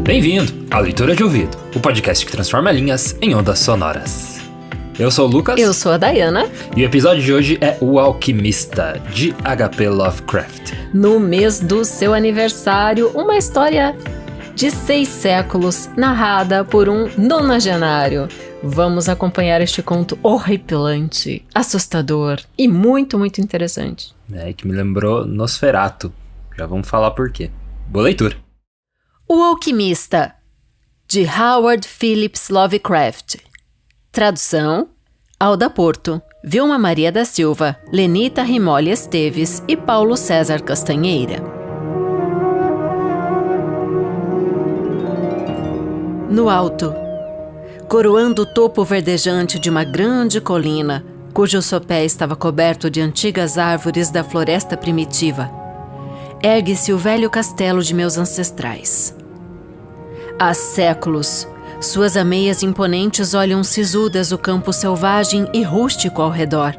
Bem-vindo à Leitura de Ouvido, o podcast que transforma linhas em ondas sonoras. Eu sou o Lucas. Eu sou a Dayana. E o episódio de hoje é O Alquimista, de H.P. Lovecraft. No mês do seu aniversário, uma história de 6 séculos, narrada por um nonagenário. Vamos acompanhar este conto horripilante, assustador e muito, muito interessante. Que me lembrou Nosferatu. Já vamos falar por quê. Boa leitura. O Alquimista, de Howard Phillips Lovecraft. Tradução: Alda Porto, Vilma Maria da Silva, Lenita Rimoli Esteves e Paulo César Castanheira. No alto, coroando o topo verdejante de uma grande colina, cujo sopé estava coberto de antigas árvores da floresta primitiva, ergue-se o velho castelo de meus ancestrais. Há séculos, suas ameias imponentes olham sisudas o campo selvagem e rústico ao redor,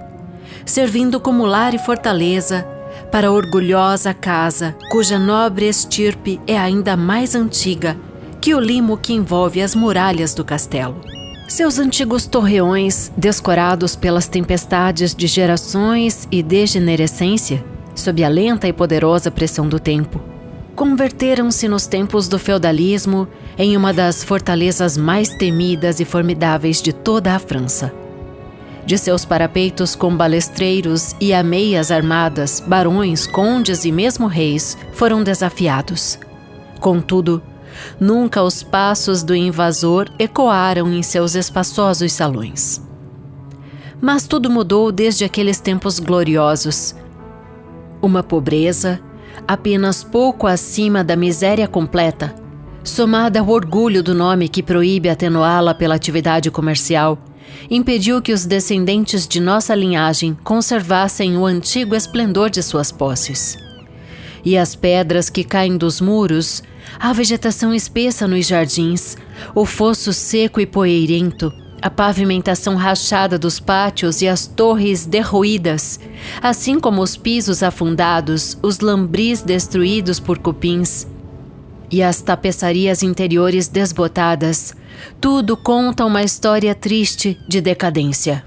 servindo como lar e fortaleza para a orgulhosa casa cuja nobre estirpe é ainda mais antiga que o limo que envolve as muralhas do castelo. Seus antigos torreões, descorados pelas tempestades de gerações e degenerescência, sob a lenta e poderosa pressão do tempo, converteram-se nos tempos do feudalismo em uma das fortalezas mais temidas e formidáveis de toda a França. De seus parapeitos com balestreiros e ameias armadas, barões, condes e mesmo reis foram desafiados. Contudo, nunca os passos do invasor ecoaram em seus espaçosos salões. Mas tudo mudou desde aqueles tempos gloriosos. Uma pobreza, apenas pouco acima da miséria completa, somada ao orgulho do nome que proíbe atenuá-la pela atividade comercial, impediu que os descendentes de nossa linhagem conservassem o antigo esplendor de suas posses. E as pedras que caem dos muros, a vegetação espessa nos jardins, o fosso seco e poeirento, a pavimentação rachada dos pátios e as torres derruídas, assim como os pisos afundados, os lambris destruídos por cupins e as tapeçarias interiores desbotadas, tudo conta uma história triste de decadência.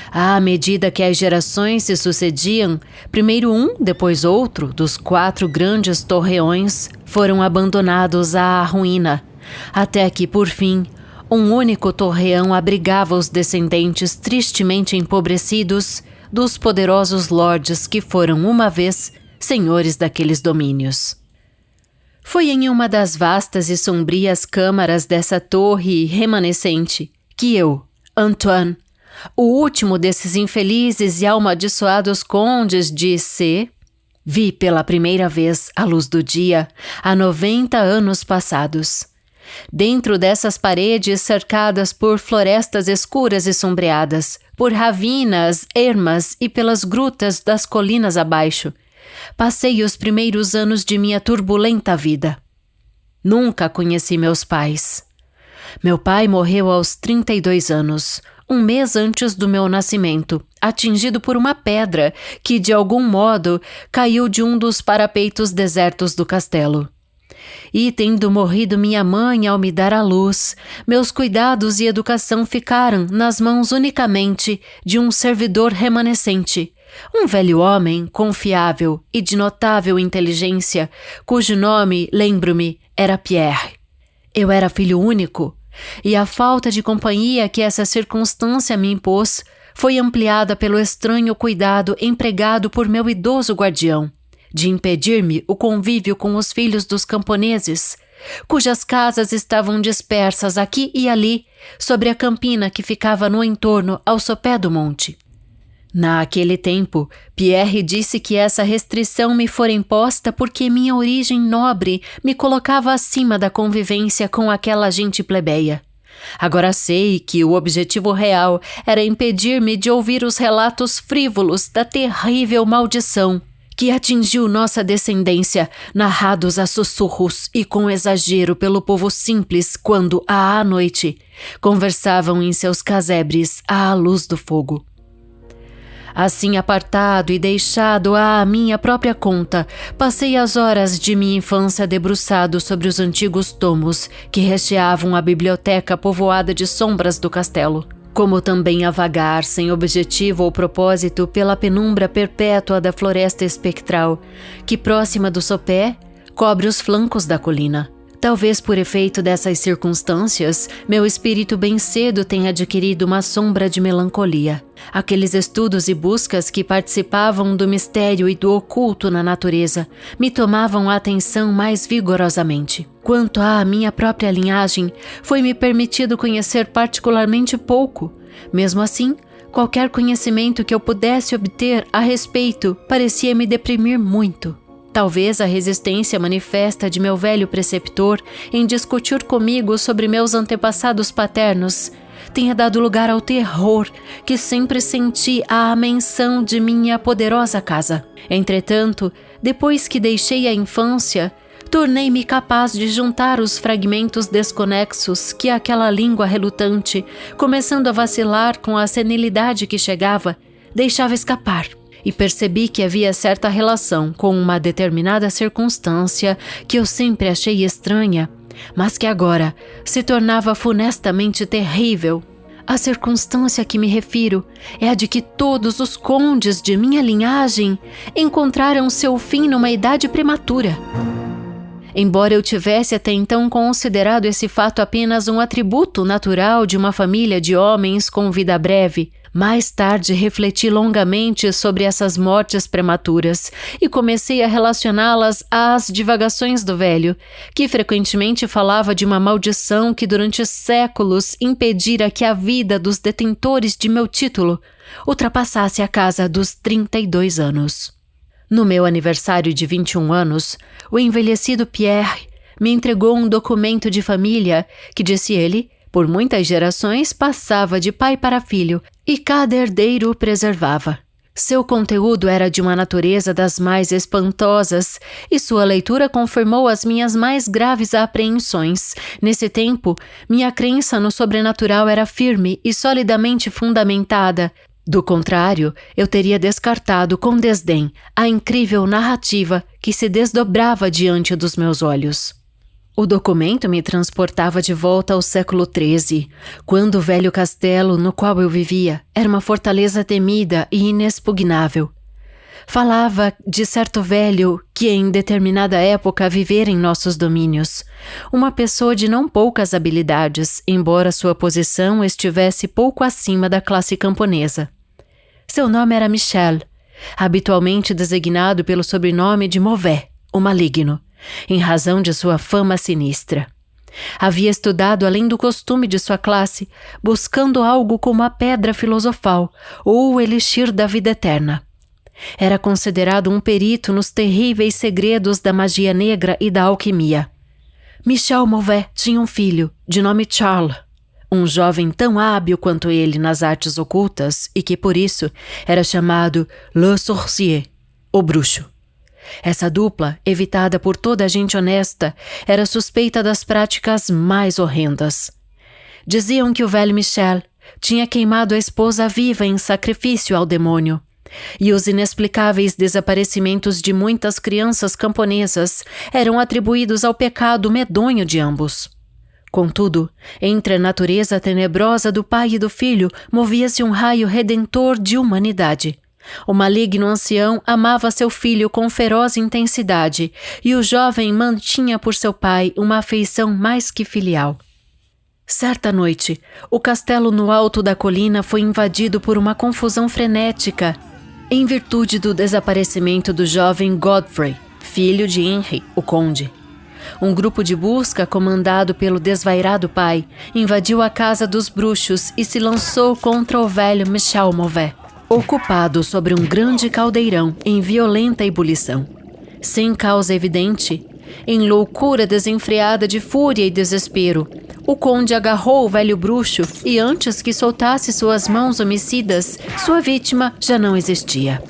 À medida que as gerações se sucediam, primeiro um, depois outro, dos 4 grandes torreões foram abandonados à ruína, até que, por fim, um único torreão abrigava os descendentes tristemente empobrecidos dos poderosos lordes que foram uma vez senhores daqueles domínios. Foi em uma das vastas e sombrias câmaras dessa torre remanescente que eu, Antoine, o último desses infelizes e amaldiçoados condes de C, vi pela primeira vez a luz do dia há 90 anos passados. Dentro dessas paredes cercadas por florestas escuras e sombreadas, por ravinas, ermas e pelas grutas das colinas abaixo, passei os primeiros anos de minha turbulenta vida. Nunca conheci meus pais. Meu pai morreu aos 32 anos, um mês antes do meu nascimento, atingido por uma pedra que, de algum modo, caiu de um dos parapeitos desertos do castelo. E, tendo morrido minha mãe ao me dar à luz, meus cuidados e educação ficaram nas mãos unicamente de um servidor remanescente, um velho homem confiável e de notável inteligência, cujo nome, lembro-me, era Pierre. Eu era filho único, e a falta de companhia que essa circunstância me impôs foi ampliada pelo estranho cuidado empregado por meu idoso guardião, de impedir-me o convívio com os filhos dos camponeses, cujas casas estavam dispersas aqui e ali sobre a campina que ficava no entorno ao sopé do monte. Naquele tempo, Pierre disse que essa restrição me fora imposta porque minha origem nobre me colocava acima da convivência com aquela gente plebeia. Agora sei que o objetivo real era impedir-me de ouvir os relatos frívolos da terrível maldição que atingiu nossa descendência, narrados a sussurros e com exagero pelo povo simples quando, à noite, conversavam em seus casebres à luz do fogo. Assim apartado e deixado à minha própria conta, passei as horas de minha infância debruçado sobre os antigos tomos que recheavam a biblioteca povoada de sombras do castelo. Como também a vagar sem objetivo ou propósito pela penumbra perpétua da floresta espectral, que próxima do sopé, cobre os flancos da colina. Talvez por efeito dessas circunstâncias, meu espírito bem cedo tenha adquirido uma sombra de melancolia. Aqueles estudos e buscas que participavam do mistério e do oculto na natureza me tomavam a atenção mais vigorosamente. Quanto à minha própria linhagem, foi-me permitido conhecer particularmente pouco. Mesmo assim, qualquer conhecimento que eu pudesse obter a respeito parecia me deprimir muito. Talvez a resistência manifesta de meu velho preceptor em discutir comigo sobre meus antepassados paternos tenha dado lugar ao terror que sempre senti à menção de minha poderosa casa. Entretanto, depois que deixei a infância, tornei-me capaz de juntar os fragmentos desconexos que aquela língua relutante, começando a vacilar com a senilidade que chegava, deixava escapar. E percebi que havia certa relação com uma determinada circunstância que eu sempre achei estranha, mas que agora se tornava funestamente terrível. A circunstância a que me refiro é a de que todos os condes de minha linhagem encontraram seu fim numa idade prematura. Embora eu tivesse até então considerado esse fato apenas um atributo natural de uma família de homens com vida breve, mais tarde refleti longamente sobre essas mortes prematuras e comecei a relacioná-las às divagações do velho, que frequentemente falava de uma maldição que durante séculos impedira que a vida dos detentores de meu título ultrapassasse a casa dos 32 anos. No meu aniversário de 21 anos, o envelhecido Pierre me entregou um documento de família que, disse ele, por muitas gerações passava de pai para filho e cada herdeiro o preservava. Seu conteúdo era de uma natureza das mais espantosas e sua leitura confirmou as minhas mais graves apreensões. Nesse tempo, minha crença no sobrenatural era firme e solidamente fundamentada. Do contrário, eu teria descartado com desdém a incrível narrativa que se desdobrava diante dos meus olhos. O documento me transportava de volta ao século XIII, quando o velho castelo no qual eu vivia era uma fortaleza temida e inexpugnável. Falava de certo velho que em determinada época vivera em nossos domínios, uma pessoa de não poucas habilidades, embora sua posição estivesse pouco acima da classe camponesa. Seu nome era Michel, habitualmente designado pelo sobrenome de Mauvais, o maligno, em razão de sua fama sinistra. Havia estudado além do costume de sua classe, buscando algo como a pedra filosofal ou o elixir da vida eterna. Era considerado um perito nos terríveis segredos da magia negra e da alquimia. Michel Mauvais tinha um filho, de nome Charles, um jovem tão hábil quanto ele nas artes ocultas e que, por isso, era chamado Le Sorcier, o bruxo. Essa dupla, evitada por toda a gente honesta, era suspeita das práticas mais horrendas. Diziam que o velho Michel tinha queimado a esposa viva em sacrifício ao demônio, e os inexplicáveis desaparecimentos de muitas crianças camponesas eram atribuídos ao pecado medonho de ambos. Contudo, entre a natureza tenebrosa do pai e do filho movia-se um raio redentor de humanidade. O maligno ancião amava seu filho com feroz intensidade e o jovem mantinha por seu pai uma afeição mais que filial. Certa noite, o castelo no alto da colina foi invadido por uma confusão frenética, em virtude do desaparecimento do jovem Godfrey, filho de Henry, o conde. Um grupo de busca, comandado pelo desvairado pai, invadiu a casa dos bruxos e se lançou contra o velho Michel Mauvais, ocupado sobre um grande caldeirão em violenta ebulição. Sem causa evidente, em loucura desenfreada de fúria e desespero, o conde agarrou o velho bruxo e antes que soltasse suas mãos homicidas, sua vítima já não existia.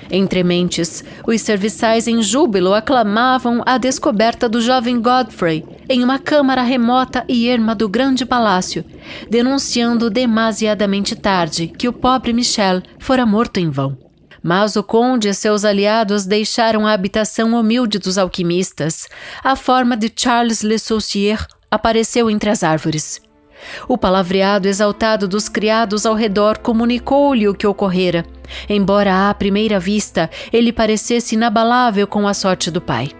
Entre mentes, os serviçais em júbilo aclamavam a descoberta do jovem Godfrey, em uma câmara remota e erma do grande palácio, denunciando demasiadamente tarde que o pobre Michel fora morto em vão. Mas o conde e seus aliados deixaram a habitação humilde dos alquimistas. A forma de Charles Le Saucier apareceu entre as árvores. O palavreado exaltado dos criados ao redor comunicou-lhe o que ocorrera, embora à primeira vista ele parecesse inabalável com a sorte do pai.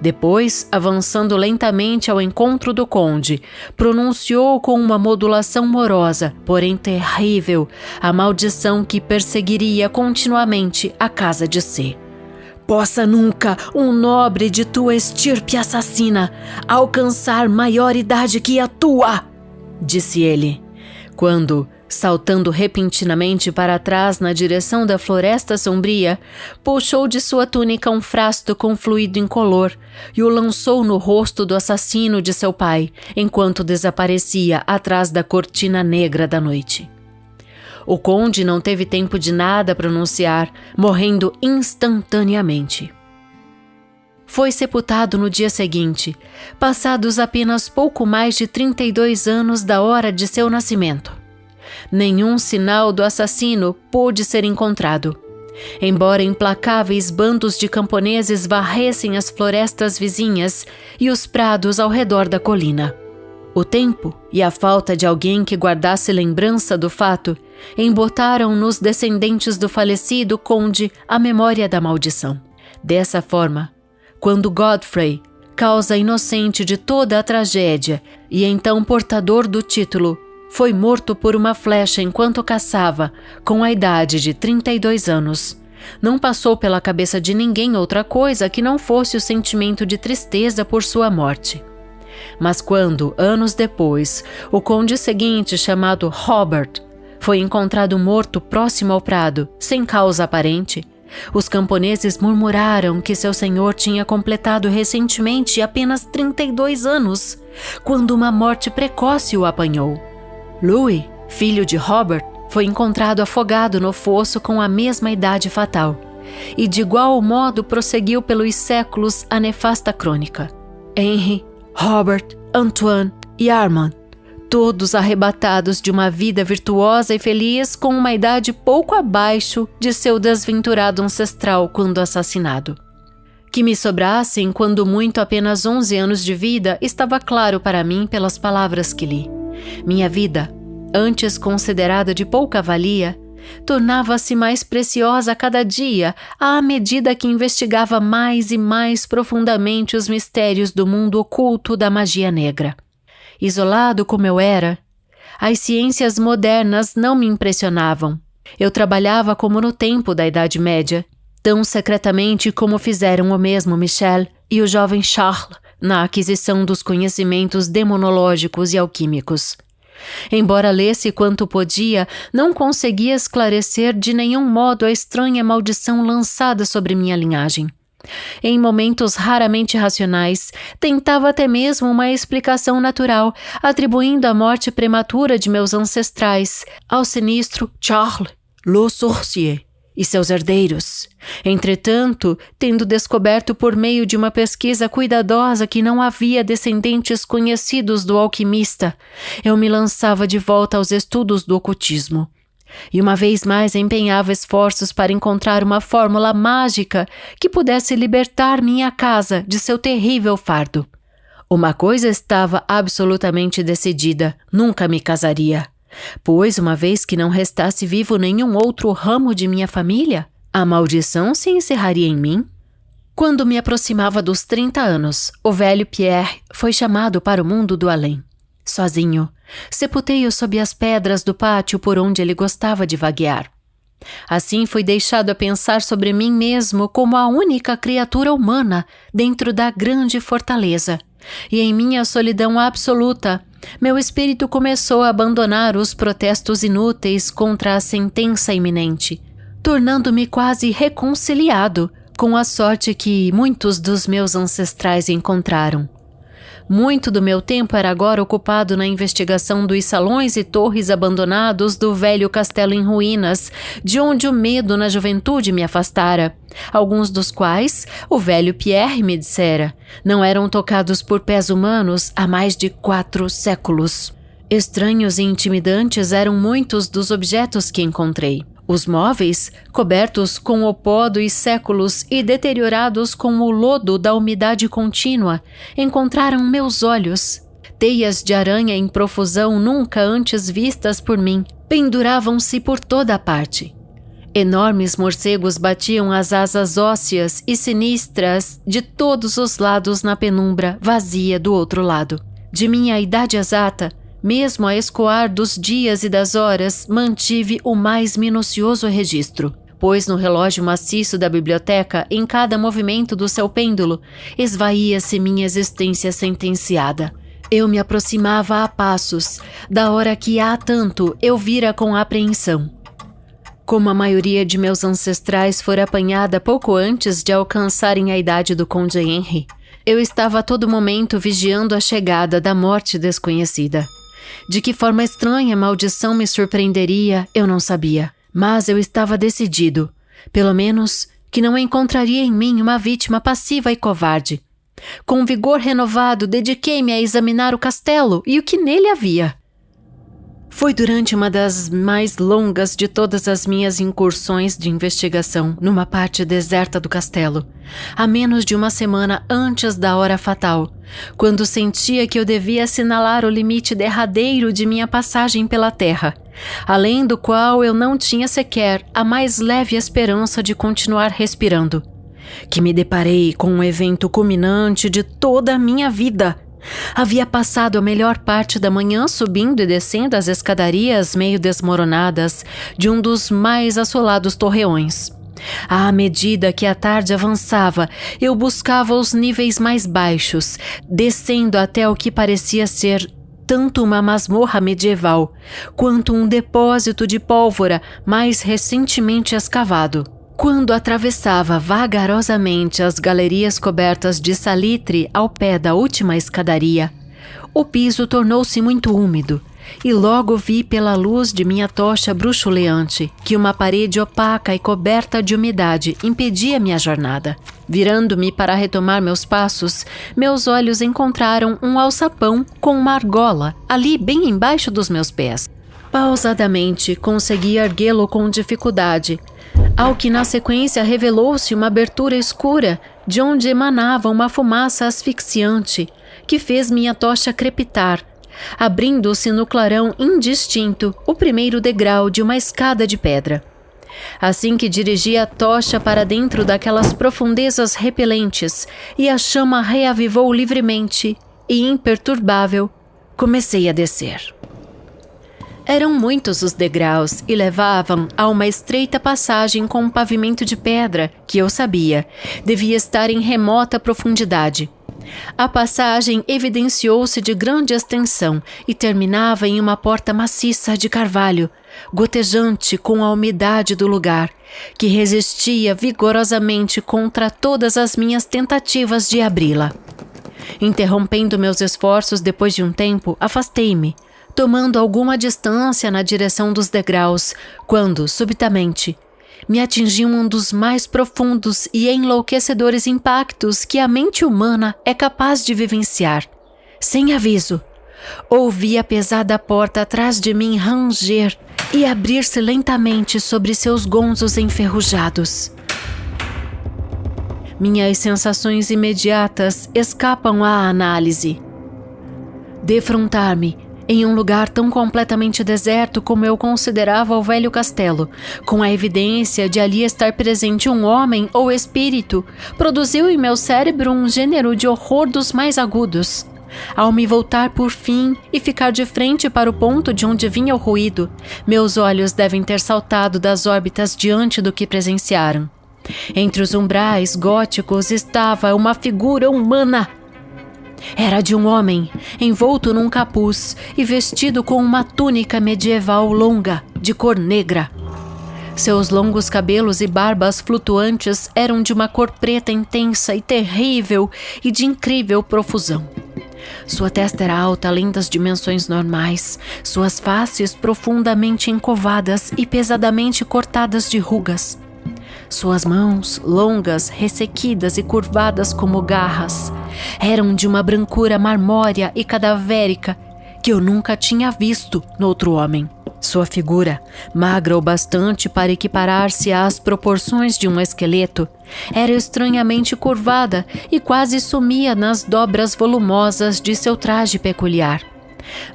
Depois, avançando lentamente ao encontro do conde, pronunciou com uma modulação morosa, porém terrível, a maldição que perseguiria continuamente a casa de C. Possa nunca um nobre de tua estirpe assassina alcançar maior idade que a tua, disse ele, quando, saltando repentinamente para trás na direção da floresta sombria, puxou de sua túnica um frasco com fluido incolor e o lançou no rosto do assassino de seu pai, enquanto desaparecia atrás da cortina negra da noite. O conde não teve tempo de nada pronunciar, morrendo instantaneamente. Foi sepultado no dia seguinte, passados apenas pouco mais de 32 anos da hora de seu nascimento. Nenhum sinal do assassino pôde ser encontrado, embora implacáveis bandos de camponeses varressem as florestas vizinhas e os prados ao redor da colina. O tempo e a falta de alguém que guardasse lembrança do fato embotaram nos descendentes do falecido conde a memória da maldição. Dessa forma, quando Godfrey, causa inocente de toda a tragédia e então portador do título, foi morto por uma flecha enquanto caçava, com a idade de 32 anos, não passou pela cabeça de ninguém outra coisa que não fosse o sentimento de tristeza por sua morte. Mas quando, anos depois, o conde seguinte, chamado Robert, foi encontrado morto próximo ao prado, sem causa aparente, os camponeses murmuraram que seu senhor tinha completado recentemente apenas 32 anos, quando uma morte precoce o apanhou. Louis, filho de Robert, foi encontrado afogado no fosso com a mesma idade fatal, e de igual modo prosseguiu pelos séculos a nefasta crônica. Henry, Robert, Antoine e Armand, todos arrebatados de uma vida virtuosa e feliz com uma idade pouco abaixo de seu desventurado ancestral quando assassinado. Que me sobrassem quando muito apenas 11 anos de vida estava claro para mim pelas palavras que li. Minha vida, antes considerada de pouca valia, tornava-se mais preciosa a cada dia à medida que investigava mais e mais profundamente os mistérios do mundo oculto da magia negra. Isolado como eu era, as ciências modernas não me impressionavam. Eu trabalhava como no tempo da Idade Média, tão secretamente como fizeram o mesmo Michel e o jovem Charles na aquisição dos conhecimentos demonológicos e alquímicos. Embora lesse quanto podia, não conseguia esclarecer de nenhum modo a estranha maldição lançada sobre minha linhagem. Em momentos raramente racionais, tentava até mesmo uma explicação natural, atribuindo a morte prematura de meus ancestrais ao sinistro Charles Le Saucier e seus herdeiros. Entretanto, tendo descoberto por meio de uma pesquisa cuidadosa que não havia descendentes conhecidos do alquimista, eu me lançava de volta aos estudos do ocultismo. E uma vez mais empenhava esforços para encontrar uma fórmula mágica que pudesse libertar minha casa de seu terrível fardo. Uma coisa estava absolutamente decidida: nunca me casaria. Pois, uma vez que não restasse vivo nenhum outro ramo de minha família, a maldição se encerraria em mim. Quando me aproximava dos 30 anos, o velho Pierre foi chamado para o mundo do além. Sozinho, sepultei-o sob as pedras do pátio por onde ele gostava de vaguear. Assim fui deixado a pensar sobre mim mesmo como a única criatura humana dentro da grande fortaleza, e em minha solidão absoluta, meu espírito começou a abandonar os protestos inúteis contra a sentença iminente, tornando-me quase reconciliado com a sorte que muitos dos meus ancestrais encontraram. Muito do meu tempo era agora ocupado na investigação dos salões e torres abandonados do velho castelo em ruínas, de onde o medo na juventude me afastara. Alguns dos quais, o velho Pierre me dissera, não eram tocados por pés humanos há mais de 4 séculos. Estranhos e intimidantes eram muitos dos objetos que encontrei. Os móveis, cobertos com o pó dos séculos e deteriorados com o lodo da umidade contínua, encontraram meus olhos. Teias de aranha em profusão nunca antes vistas por mim penduravam-se por toda a parte. Enormes morcegos batiam as asas ósseas e sinistras de todos os lados na penumbra vazia do outro lado. De minha idade exata, mesmo a escoar dos dias e das horas, mantive o mais minucioso registro, pois no relógio maciço da biblioteca, em cada movimento do seu pêndulo, esvaía-se minha existência sentenciada. Eu me aproximava a passos da hora que há tanto eu vira com apreensão. Como a maioria de meus ancestrais fora apanhada pouco antes de alcançarem a idade do Conde Henry, eu estava a todo momento vigiando a chegada da morte desconhecida. De que forma estranha a maldição me surpreenderia, eu não sabia. Mas eu estava decidido, pelo menos, que não encontraria em mim uma vítima passiva e covarde. Com vigor renovado, dediquei-me a examinar o castelo e o que nele havia. Foi durante uma das mais longas de todas as minhas incursões de investigação numa parte deserta do castelo, a menos de uma semana antes da hora fatal, quando sentia que eu devia assinalar o limite derradeiro de minha passagem pela terra, além do qual eu não tinha sequer a mais leve esperança de continuar respirando, que me deparei com um evento culminante de toda a minha vida. Havia passado a melhor parte da manhã subindo e descendo as escadarias meio desmoronadas de um dos mais assolados torreões. À medida que a tarde avançava, eu buscava os níveis mais baixos, descendo até o que parecia ser tanto uma masmorra medieval, quanto um depósito de pólvora mais recentemente escavado. Quando atravessava vagarosamente as galerias cobertas de salitre ao pé da última escadaria, o piso tornou-se muito úmido e logo vi pela luz de minha tocha bruxuleante que uma parede opaca e coberta de umidade impedia minha jornada. Virando-me para retomar meus passos, meus olhos encontraram um alçapão com uma argola ali bem embaixo dos meus pés. Pausadamente consegui erguê-lo com dificuldade, ao que na sequência revelou-se uma abertura escura de onde emanava uma fumaça asfixiante que fez minha tocha crepitar, abrindo-se no clarão indistinto o primeiro degrau de uma escada de pedra. Assim que dirigi a tocha para dentro daquelas profundezas repelentes e a chama reavivou livremente e imperturbável, comecei a descer. Eram muitos os degraus e levavam a uma estreita passagem com um pavimento de pedra que eu sabia devia estar em remota profundidade. A passagem evidenciou-se de grande extensão e terminava em uma porta maciça de carvalho, gotejante com a umidade do lugar, que resistia vigorosamente contra todas as minhas tentativas de abri-la. Interrompendo meus esforços depois de um tempo, afastei-me, tomando alguma distância na direção dos degraus, quando, subitamente, me atingiu um dos mais profundos e enlouquecedores impactos que a mente humana é capaz de vivenciar. Sem aviso, ouvi a pesada porta atrás de mim ranger e abrir-se lentamente sobre seus gonzos enferrujados. Minhas sensações imediatas escapam à análise. Defrontar-me em um lugar tão completamente deserto como eu considerava o velho castelo, com a evidência de ali estar presente um homem ou espírito, produziu em meu cérebro um gênero de horror dos mais agudos. Ao me voltar por fim e ficar de frente para o ponto de onde vinha o ruído, meus olhos devem ter saltado das órbitas diante do que presenciaram. Entre os umbrais góticos estava uma figura humana. Era de um homem, envolto num capuz e vestido com uma túnica medieval longa, de cor negra. Seus longos cabelos e barbas flutuantes eram de uma cor preta intensa e terrível e de incrível profusão. Sua testa era alta além das dimensões normais, suas faces profundamente encovadas e pesadamente cortadas de rugas. Suas mãos, longas, ressequidas e curvadas como garras, eram de uma brancura marmórea e cadavérica que eu nunca tinha visto noutro homem. Sua figura, magra o bastante para equiparar-se às proporções de um esqueleto, era estranhamente curvada e quase sumia nas dobras volumosas de seu traje peculiar.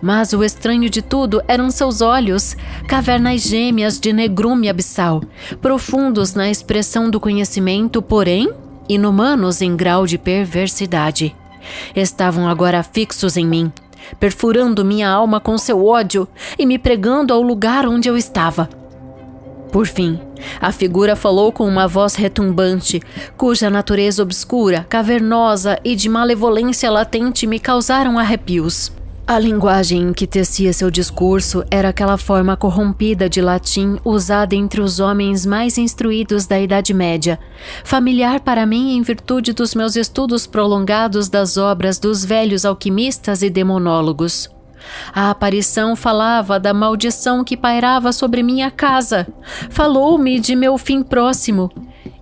Mas o estranho de tudo eram seus olhos, cavernas gêmeas de negrume abissal, profundos na expressão do conhecimento, porém inumanos em grau de perversidade. Estavam agora fixos em mim, perfurando minha alma com seu ódio e me pregando ao lugar onde eu estava. Por fim, a figura falou com uma voz retumbante, cuja natureza obscura, cavernosa e de malevolência latente me causaram arrepios. A linguagem em que tecia seu discurso era aquela forma corrompida de latim usada entre os homens mais instruídos da Idade Média, familiar para mim em virtude dos meus estudos prolongados das obras dos velhos alquimistas e demonólogos. A aparição falava da maldição que pairava sobre minha casa, falou-me de meu fim próximo,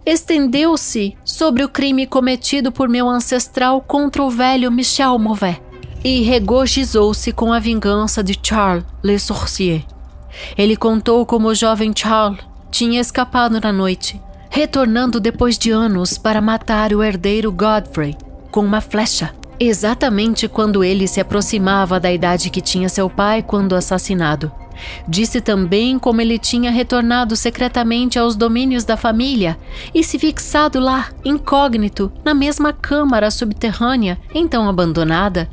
estendeu-se sobre o crime cometido por meu ancestral contra o velho Michel Mauvais. E regozijou-se com a vingança de Charles Le Sorcier. Ele contou como o jovem Charles tinha escapado na noite, retornando depois de anos para matar o herdeiro Godfrey com uma flecha, exatamente quando ele se aproximava da idade que tinha seu pai quando assassinado. Disse também como ele tinha retornado secretamente aos domínios da família e se fixado lá, incógnito, na mesma câmara subterrânea, então abandonada,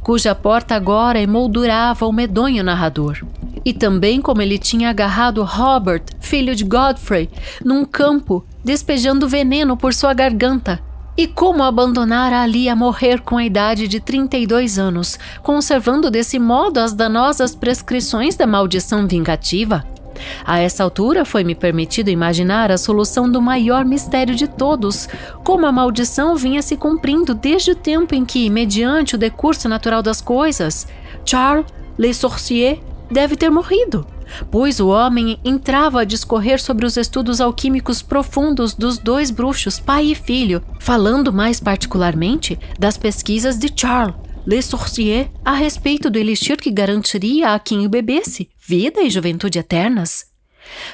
cuja porta agora emoldurava o medonho narrador. E também como ele tinha agarrado Robert, filho de Godfrey, num campo, despejando veneno por sua garganta, e como abandonara ali a morrer com a idade de 32 anos, conservando desse modo as danosas prescrições da maldição vingativa. A essa altura foi-me permitido imaginar a solução do maior mistério de todos, como a maldição vinha se cumprindo desde o tempo em que, mediante o decurso natural das coisas, Charles Le Sorcier deve ter morrido, pois o homem entrava a discorrer sobre os estudos alquímicos profundos dos dois bruxos, pai e filho, falando mais particularmente das pesquisas de Charles Le Sorcier a respeito do elixir que garantiria a quem o bebesse vida e juventude eternas.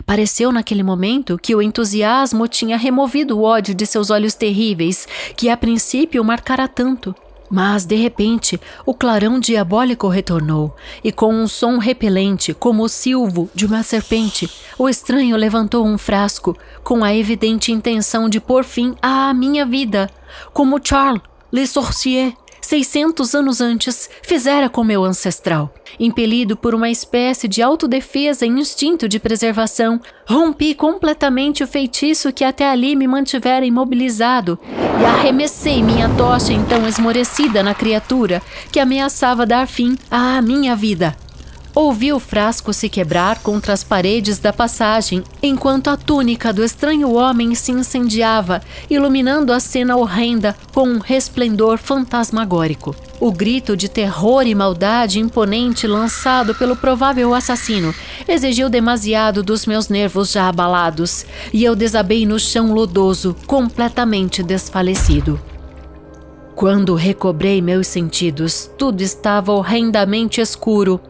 Pareceu naquele momento que o entusiasmo tinha removido o ódio de seus olhos terríveis, que a princípio o marcara tanto. Mas, de repente, o clarão diabólico retornou, e com um som repelente, como o silvo de uma serpente, o estranho levantou um frasco, com a evidente intenção de pôr fim à minha vida, como Charles Le Sorcier, 600 anos antes, fizera com meu ancestral. Impelido por uma espécie de autodefesa e instinto de preservação, rompi completamente o feitiço que até ali me mantivera imobilizado e arremessei minha tocha então esmorecida na criatura que ameaçava dar fim à minha vida. Ouvi o frasco se quebrar contra as paredes da passagem, enquanto a túnica do estranho homem se incendiava, iluminando a cena horrenda com um resplendor fantasmagórico. O grito de terror e maldade imponente lançado pelo provável assassino exigiu demasiado dos meus nervos já abalados, e eu desabei no chão lodoso, completamente desfalecido. Quando recobrei meus sentidos, tudo estava horrendamente escuro.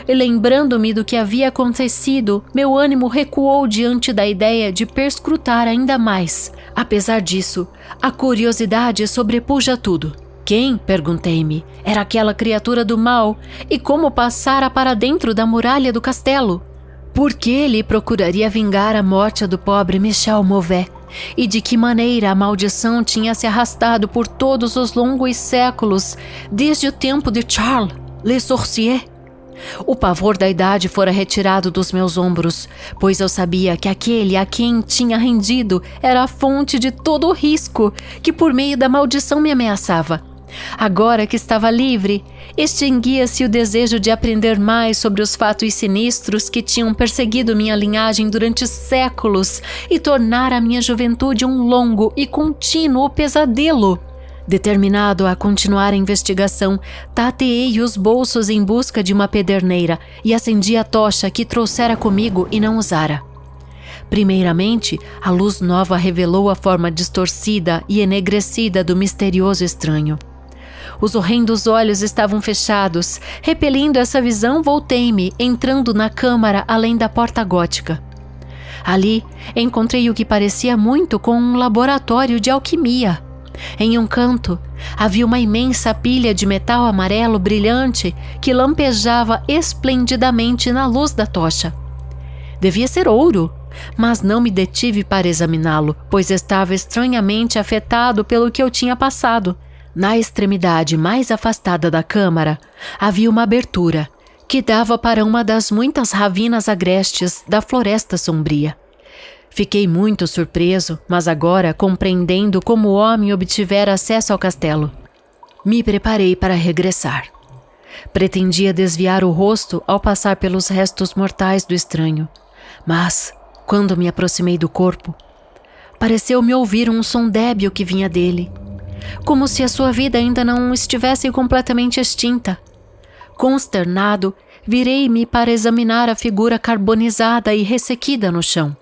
E lembrando-me do que havia acontecido, meu ânimo recuou diante da ideia de perscrutar ainda mais. Apesar disso, a curiosidade sobrepuja tudo. Quem, perguntei-me, era aquela criatura do mal e como passara para dentro da muralha do castelo? Por que ele procuraria vingar a morte do pobre Michel Mauvais? E de que maneira a maldição tinha se arrastado por todos os longos séculos, desde o tempo de Charles Le Sorcier? O pavor da idade fora retirado dos meus ombros, pois eu sabia que aquele a quem tinha rendido era a fonte de todo o risco que por meio da maldição me ameaçava. Agora que estava livre, extinguia-se o desejo de aprender mais sobre os fatos sinistros que tinham perseguido minha linhagem durante séculos e tornar a minha juventude um longo e contínuo pesadelo. Determinado a continuar a investigação, tateei os bolsos em busca de uma pederneira e acendi a tocha que trouxera comigo e não usara. Primeiramente, a luz nova revelou a forma distorcida e enegrecida do misterioso estranho. Os horrendos olhos estavam fechados. Repelindo essa visão, voltei-me, entrando na câmara além da porta gótica. Ali, encontrei o que parecia muito com um laboratório de alquimia. Em um canto, havia uma imensa pilha de metal amarelo brilhante que lampejava esplendidamente na luz da tocha. Devia ser ouro, mas não me detive para examiná-lo, pois estava estranhamente afetado pelo que eu tinha passado. Na extremidade mais afastada da câmara, havia uma abertura que dava para uma das muitas ravinas agrestes da Floresta Sombria. Fiquei muito surpreso, mas agora compreendendo como o homem obtivera acesso ao castelo. Me preparei para regressar. Pretendia desviar o rosto ao passar pelos restos mortais do estranho, mas, quando me aproximei do corpo, pareceu-me ouvir um som débil que vinha dele, como se a sua vida ainda não estivesse completamente extinta. Consternado, virei-me para examinar a figura carbonizada e ressequida no chão.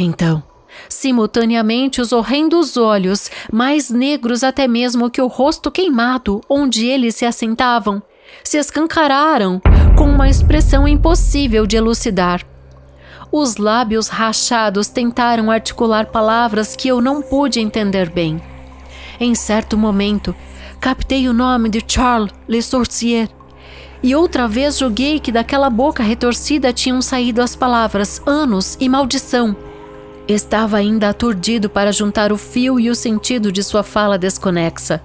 Então, simultaneamente, os horrendos olhos, mais negros até mesmo que o rosto queimado onde eles se assentavam, se escancararam com uma expressão impossível de elucidar. Os lábios rachados tentaram articular palavras que eu não pude entender bem. Em certo momento, captei o nome de Charles Le Sorcier e outra vez julguei que daquela boca retorcida tinham saído as palavras anos e maldição. Estava ainda aturdido para juntar o fio e o sentido de sua fala desconexa.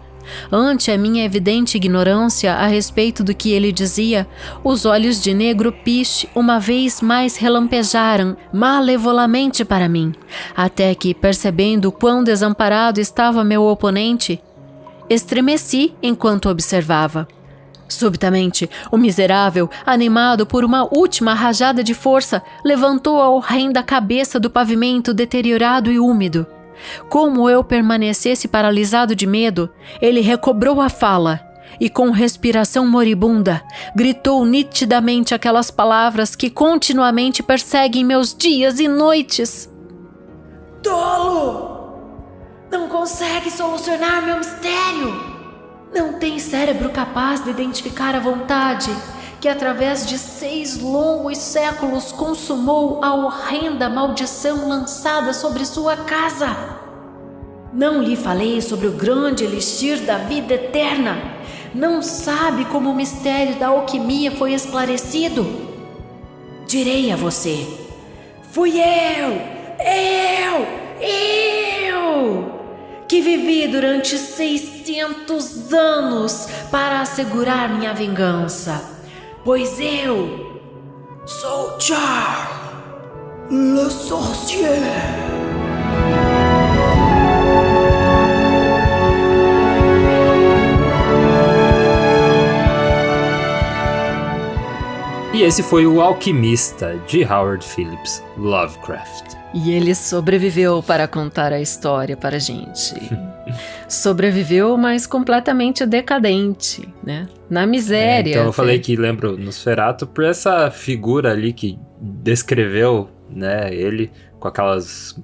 Ante a minha evidente ignorância a respeito do que ele dizia, os olhos de negro piche uma vez mais relampejaram malevolamente para mim, até que, percebendo quão desamparado estava meu oponente, estremeci enquanto observava. Subitamente, o miserável, animado por uma última rajada de força, levantou a horrenda cabeça do pavimento deteriorado e úmido. Como eu permanecesse paralisado de medo, ele recobrou a fala e, com respiração moribunda, gritou nitidamente aquelas palavras que continuamente perseguem meus dias e noites. Tolo! Não consegue solucionar meu mistério! Não tem cérebro capaz de identificar a vontade que, através de 6 longos séculos, consumou a horrenda maldição lançada sobre sua casa. Não lhe falei sobre o grande elixir da vida eterna. Não sabe como o mistério da alquimia foi esclarecido? Direi a você: fui eu que vivi durante 600 anos para assegurar minha vingança, pois eu sou Charles Le Sorcier. E esse foi o Alquimista, de Howard Phillips Lovecraft. E ele sobreviveu para contar a história para a gente. Sobreviveu, mas completamente decadente, né? Na miséria. Então eu falei que lembro Nosferatu por essa figura ali que descreveu, né, ele com aquelas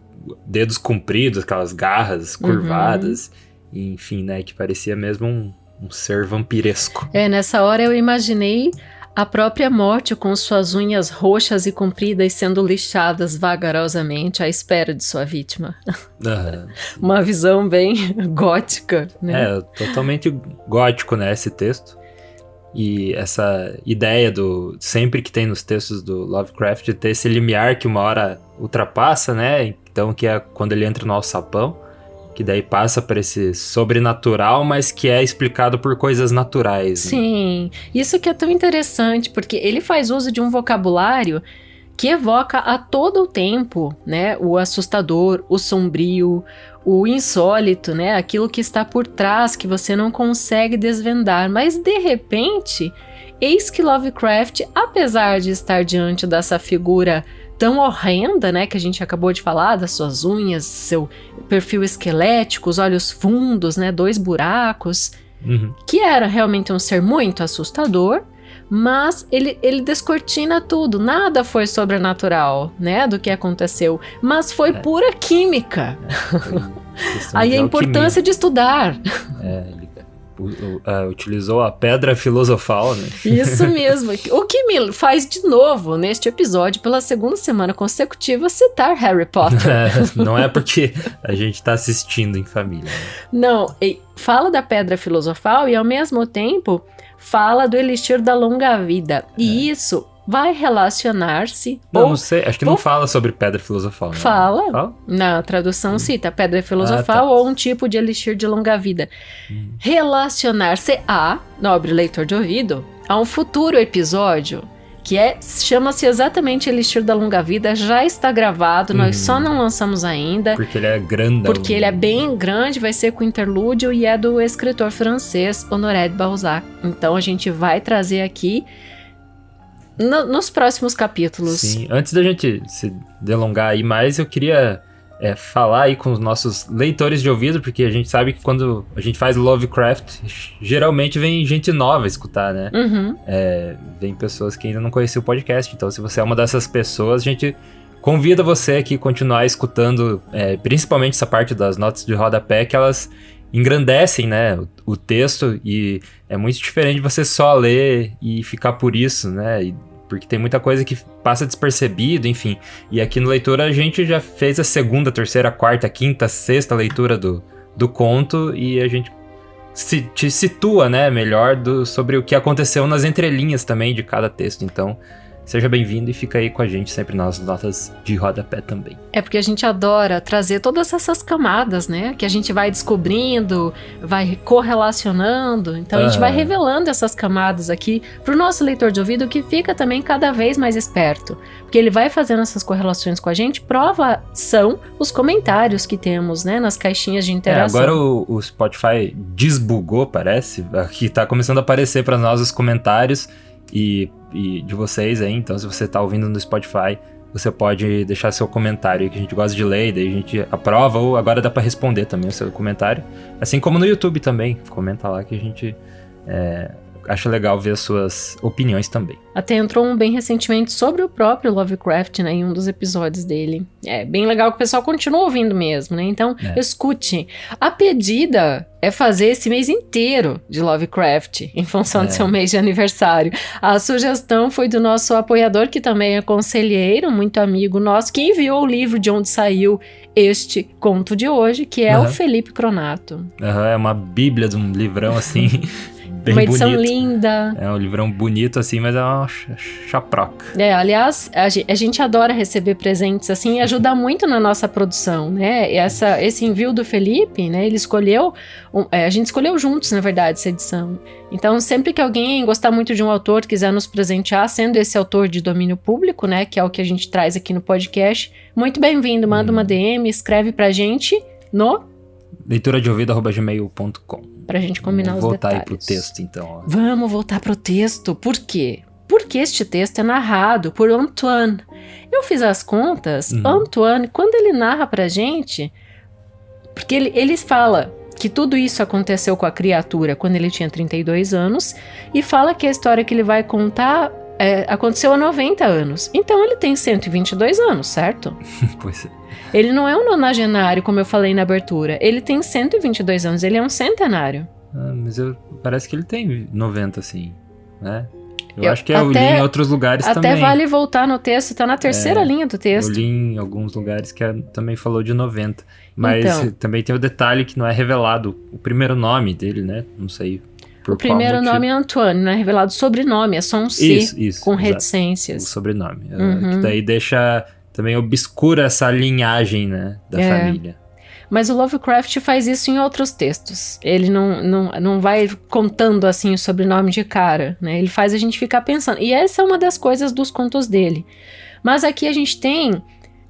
dedos compridos, aquelas garras curvadas, enfim, né, que parecia mesmo um ser vampiresco. Nessa hora eu imaginei a própria morte com suas unhas roxas e compridas sendo lixadas vagarosamente à espera de sua vítima. Uma visão bem gótica, né? Totalmente gótico, né, esse texto. E essa ideia do... Sempre que tem nos textos do Lovecraft, de ter esse limiar que uma hora ultrapassa, né? Então, que é quando ele entra no alçapão, que daí passa para esse sobrenatural, mas que é explicado por coisas naturais. Sim, né? Isso que é tão interessante, porque ele faz uso de um vocabulário que evoca a todo o tempo, né, o assustador, o sombrio, o insólito, né, aquilo que está por trás, que você não consegue desvendar, mas de repente, eis que Lovecraft, apesar de estar diante dessa figura tão horrenda, né, que a gente acabou de falar, das suas unhas, seu perfil esquelético, os olhos fundos, né, 2 buracos, que era realmente um ser muito assustador, mas ele descortina tudo, nada foi sobrenatural, né, do que aconteceu, mas foi pura química. Aí a importância de estudar. Ele utilizou a pedra filosofal, né? Isso mesmo. O que me faz de novo, neste episódio, pela 2ª semana consecutiva, citar Harry Potter. Não é porque a gente tá assistindo em família. Né? Não, fala da pedra filosofal e ao mesmo tempo fala do elixir da longa vida. E isso vai relacionar-se... Não sei, acho que não fala sobre pedra filosofal. Né? Fala? Na tradução cita pedra filosofal ou um tipo de elixir de longa vida. Relacionar-se a, nobre leitor de ouvido, a um futuro episódio que chama-se exatamente Elixir da Longa Vida, já está gravado, nós só não lançamos ainda. Porque ele é grande. Porque ele é bem grande, vai ser com interlúdio e é do escritor francês Honoré de Balzac. Então a gente vai trazer aqui nos próximos capítulos. Sim, antes da gente se delongar aí mais, eu queria falar aí com os nossos leitores de ouvido, porque a gente sabe que quando a gente faz Lovecraft, geralmente vem gente nova escutar, né? Vem pessoas que ainda não conheciam o podcast, então se você é uma dessas pessoas, a gente convida você aqui a continuar escutando, principalmente essa parte das notas de rodapé, que elas engrandecem, né, o texto, e é muito diferente você só ler e ficar por isso, né, porque tem muita coisa que passa despercebido, enfim. E aqui no Leitura a gente já fez a 2ª, 3ª, 4ª, 5ª, 6ª leitura do conto, e a gente te situa, né, melhor sobre o que aconteceu nas entrelinhas também de cada texto. Então, seja bem-vindo e fica aí com a gente sempre nas notas de rodapé também. É porque a gente adora trazer todas essas camadas, né? Que a gente vai descobrindo, vai correlacionando. Então a gente vai revelando essas camadas aqui pro nosso leitor de ouvido, que fica também cada vez mais esperto. Porque ele vai fazendo essas correlações com a gente. Prova são os comentários que temos, né? Nas caixinhas de interação. Agora o Spotify desbugou, parece. Aqui tá começando a aparecer para nós os comentários. E de vocês aí, então se você tá ouvindo no Spotify, você pode deixar seu comentário aí, que a gente gosta de ler, e daí a gente aprova, ou agora dá pra responder também o seu comentário, assim como no YouTube também, comenta lá que a gente acha legal ver as suas opiniões também. Até entrou um bem recentemente sobre o próprio Lovecraft, né, em um dos episódios dele. É bem legal que o pessoal continua ouvindo mesmo, né? Então, escute. A pedida é fazer esse mês inteiro de Lovecraft, em função do seu mês de aniversário. A sugestão foi do nosso apoiador, que também é conselheiro, muito amigo nosso, que enviou o livro de onde saiu este conto de hoje, que é o Felipe Cronato. É uma bíblia de um livrão, assim... Bem uma edição bonito. Linda. É um livrão bonito assim, mas é uma chaproca. Aliás, a gente adora receber presentes assim e ajuda muito na nossa produção, né? Esse envio do Felipe, né? Ele escolheu, a gente escolheu juntos, na verdade, essa edição. Então, sempre que alguém gostar muito de um autor, quiser nos presentear, sendo esse autor de domínio público, né? Que é o que a gente traz aqui no podcast, muito bem-vindo. Manda uma DM, escreve pra gente no... leituradeouvido@gmail.com. Pra gente combinar os detalhes. Vamos voltar aí pro texto, então. Ó. Vamos voltar pro texto. Por quê? Porque este texto é narrado por Antoine. Eu fiz as contas. Antoine, quando ele narra pra gente... Porque ele fala que tudo isso aconteceu com a criatura quando ele tinha 32 anos. E fala que a história que ele vai contar aconteceu há 90 anos. Então ele tem 122 anos, certo? Pois é. Ele não é um nonagenário, como eu falei na abertura. Ele tem 122 anos, ele é um centenário. Mas parece que ele tem 90, assim, né? Eu acho que eu li em outros lugares também. Até vale voltar no texto, tá na terceira linha do texto. Eu li em alguns lugares que também falou de 90. Mas então, também tem o detalhe que não é revelado o primeiro nome dele, né? Não sei por qual motivo. O primeiro nome é Antoine, não é revelado o sobrenome, é só um C isso, com reticências. O sobrenome. Que daí deixa... Também obscura essa linhagem, né, da família. Mas o Lovecraft faz isso em outros textos. Ele não vai contando assim o sobrenome de cara, né? Ele faz a gente ficar pensando. E essa é uma das coisas dos contos dele. Mas aqui a gente tem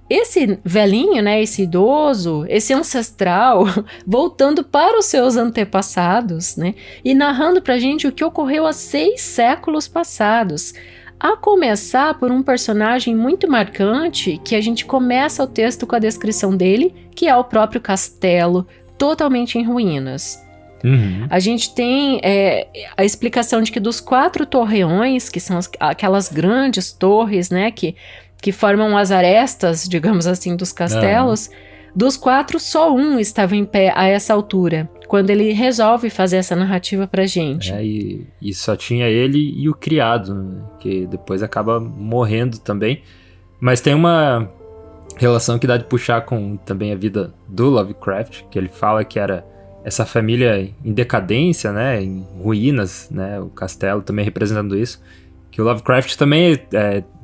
esse velhinho, né, esse idoso, esse ancestral, voltando para os seus antepassados, né? E narrando pra gente o que ocorreu há 6 séculos passados. A começar por um personagem muito marcante, que a gente começa o texto com a descrição dele, que é o próprio castelo, totalmente em ruínas. A gente tem a explicação de que dos 4 torreões, que são aquelas grandes torres, né, que formam as arestas, digamos assim, dos castelos, dos 4, só um estava em pé a essa altura, quando ele resolve fazer essa narrativa pra gente. E só tinha ele e o criado, né, que depois acaba morrendo também. Mas tem uma relação que dá de puxar com também a vida do Lovecraft, que ele fala que era essa família em decadência, né, em ruínas, né, o castelo também representando isso, que o Lovecraft também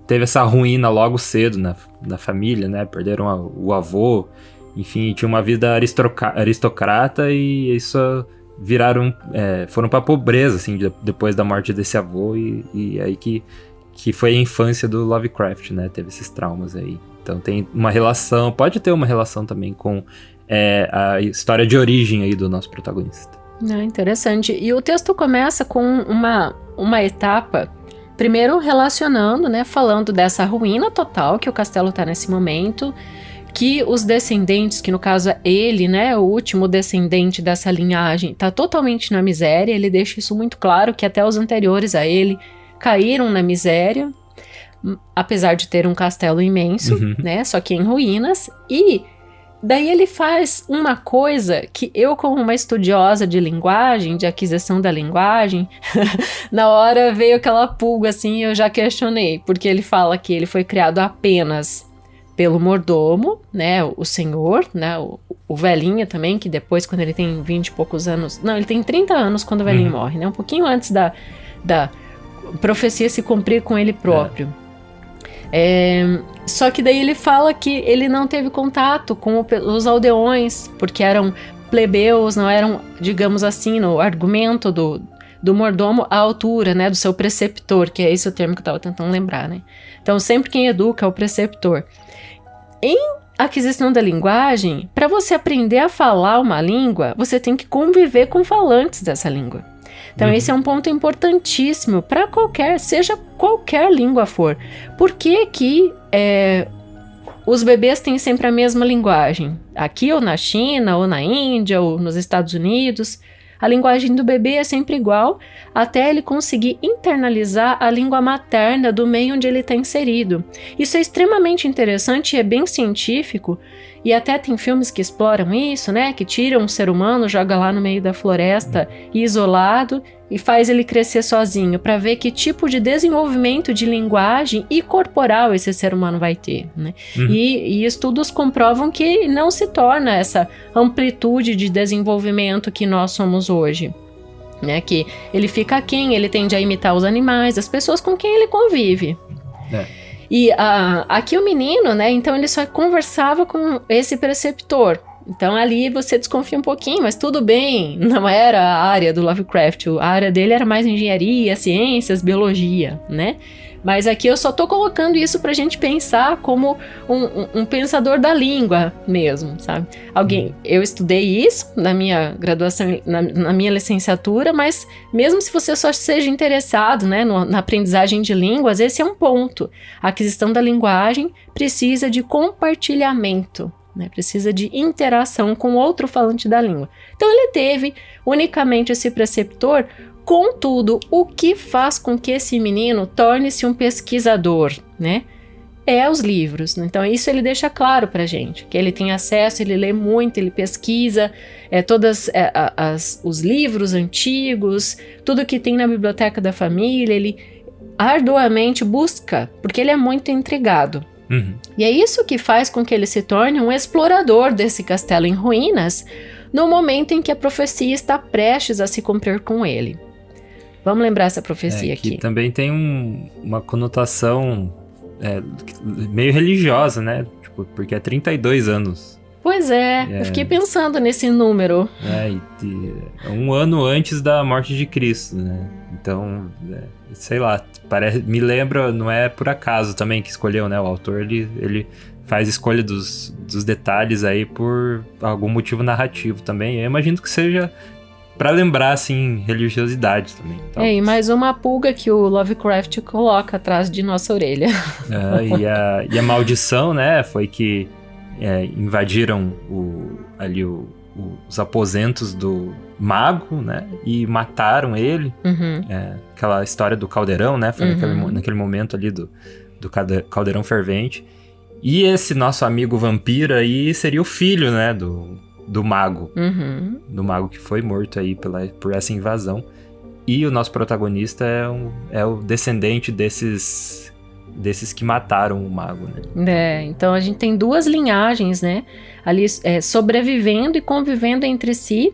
teve essa ruína logo cedo na família, né, perderam o avô, enfim, tinha uma vida aristocrata e isso foram pra pobreza, assim, depois da morte desse avô e aí que foi a infância do Lovecraft, né, teve esses traumas aí. Então tem uma relação, pode ter uma relação também com a história de origem aí do nosso protagonista. Interessante. E o texto começa com uma etapa, primeiro relacionando, né, falando dessa ruína total que o castelo está nesse momento, que os descendentes, que no caso é ele, né, o último descendente dessa linhagem, está totalmente na miséria. Ele deixa isso muito claro, que até os anteriores a ele caíram na miséria, apesar de ter um castelo imenso, né, só que em ruínas. E daí ele faz uma coisa que eu, como uma estudiosa de linguagem, de aquisição da linguagem, na hora veio aquela pulga assim, eu já questionei, porque ele fala que ele foi criado apenas pelo mordomo, né, o senhor, né, o velhinho também, que depois, quando ele tem 20 e poucos anos, não, ele tem 30 anos quando o velhinho morre, né, um pouquinho antes da profecia se cumprir com ele próprio. Só que daí ele fala que ele não teve contato com os aldeões, porque eram plebeus, não eram, digamos assim, no argumento do mordomo, à altura, né, do seu preceptor, que é esse o termo que eu estava tentando lembrar, né? Então, sempre quem educa é o preceptor. Em aquisição da linguagem, para você aprender a falar uma língua, você tem que conviver com falantes dessa língua. Então, esse é um ponto importantíssimo para seja qualquer língua for. Por que os bebês têm sempre a mesma linguagem? Aqui, ou na China, ou na Índia, ou nos Estados Unidos, a linguagem do bebê é sempre igual, até ele conseguir internalizar a língua materna do meio onde ele está inserido. Isso é extremamente interessante e é bem científico, e até tem filmes que exploram isso, né? Que tiram um ser humano, joga lá no meio da floresta, isolado, e faz ele crescer sozinho, para ver que tipo de desenvolvimento de linguagem e corporal esse ser humano vai ter, né? E estudos comprovam que não se torna essa amplitude de desenvolvimento que nós somos hoje, né? Que ele fica aquém, ele tende a imitar os animais, as pessoas com quem ele convive. E aqui o menino, né? Então ele só conversava com esse preceptor. Então ali você desconfia um pouquinho, mas tudo bem, não era a área do Lovecraft, a área dele era mais engenharia, ciências, biologia, né? Mas aqui eu só tô colocando isso pra gente pensar como um pensador da língua mesmo, sabe? Eu estudei isso na minha graduação, na minha licenciatura, mas mesmo se você só seja interessado, né, na aprendizagem de línguas, esse é um ponto. A aquisição da linguagem precisa de compartilhamento, né, precisa de interação com outro falante da língua. Então ele teve unicamente esse preceptor. Contudo, o que faz com que esse menino torne-se um pesquisador, né? É os livros. Então isso ele deixa claro pra gente, que ele tem acesso, ele lê muito, ele pesquisa todos os livros antigos, tudo que tem na biblioteca da família, ele arduamente busca, porque ele é muito intrigado. E é isso que faz com que ele se torne um explorador desse castelo em ruínas no momento em que a profecia está prestes a se cumprir com ele. Vamos lembrar essa profecia aqui. Que também tem uma conotação meio religiosa, né? Tipo, porque é 32 anos. Pois eu fiquei pensando nesse número. Um ano antes da morte de Cristo, né? Então, sei lá, me lembra, não é por acaso também que escolheu, né? O autor, ele faz escolha dos detalhes aí por algum motivo narrativo também. Eu imagino que seja pra lembrar, assim, religiosidade também. Então, E mais uma pulga que o Lovecraft coloca atrás de nossa orelha. E a maldição, né, foi que invadiram os aposentos do mago, né, e mataram ele. Aquela história do caldeirão, né, foi naquele momento ali do caldeirão fervente. E esse nosso amigo vampiro aí seria o filho, né, do mago. Do mago que foi morto aí por essa invasão. E o nosso protagonista é o descendente desses que mataram o mago, né? Então a gente tem duas linhagens, né? Ali sobrevivendo e convivendo entre si.